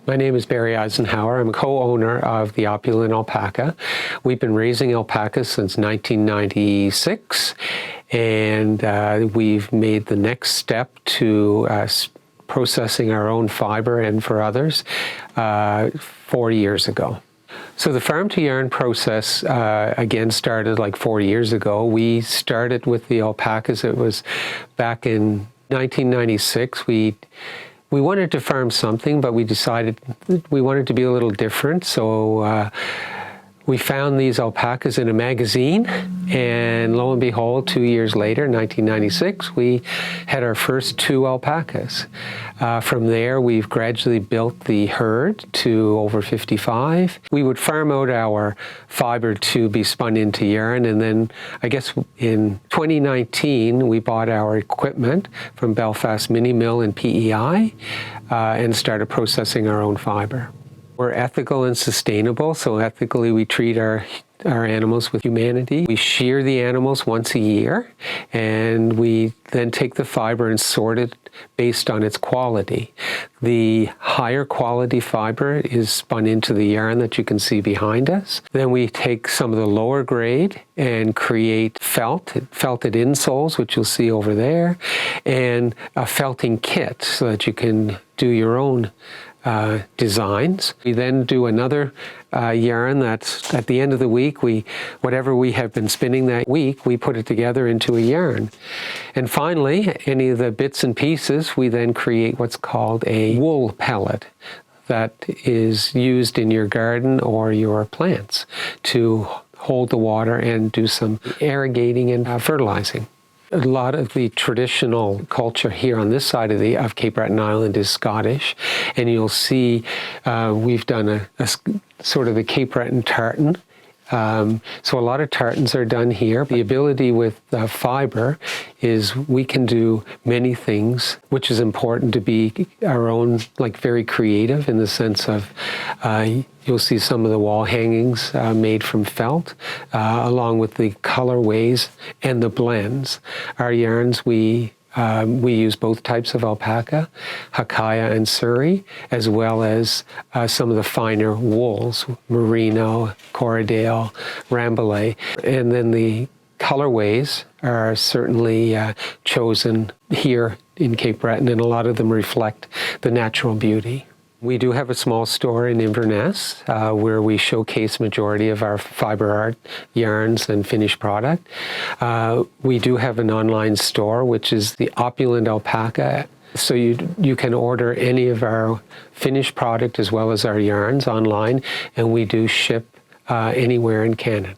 My name is Barry Eisenhauer. I'm a co-owner of the Opulent Alpaca. We've been raising alpacas since 1996, and we've made the next step to processing our own fiber and for others 4 years ago. So the farm-to-yarn process, again, started like 4 years ago. We started with the alpacas. It was back in 1996. We wanted to farm something, but we decided we wanted to be a little different. So we found these alpacas in a magazine, and lo and behold, 2 years later, 1996, we had our first 2 alpacas. From there, we've gradually built the herd to over 55. We would farm out our fiber to be spun into yarn, and then I guess in 2019, we bought our equipment from Belfast Mini Mill and PEI and started processing our own fiber. We're ethical and sustainable, so ethically we treat our animals with humanity. We shear the animals once a year, and we then take the fiber and sort it based on its quality. The higher quality fiber is spun into the yarn that you can see behind us. Then we take some of the lower grade and create felted insoles, which you'll see over there, and a felting kit so that you can do your own designs. We then do another yarn that's at the end of the week, whatever we have been spinning that week, we put it together into a yarn. And finally, any of the bits and pieces, we then create what's called a wool pellet that is used in your garden or your plants to hold the water and do some irrigating and fertilizing. A lot of the traditional culture here on this side of Cape Breton Island is Scottish, and you'll see we've done a sort of the Cape Breton tartan. So a lot of tartans are done here. The ability with fiber is we can do many things, which is important to be our own, like very creative in the sense of you'll see some of the wall hangings made from felt, along with the colorways and the blends. Our yarns, we use both types of alpaca, Hakaya and Surrey, as well as some of the finer wools, Merino, Corriedale, Rambouillet. And then the colorways are certainly chosen here in Cape Breton, and a lot of them reflect the natural beauty. We do have a small store in Inverness where we showcase majority of our fiber art yarns and finished product. We do have an online store, which is the Opulent Alpaca. So you can order any of our finished product as well as our yarns online, and we do ship anywhere in Canada.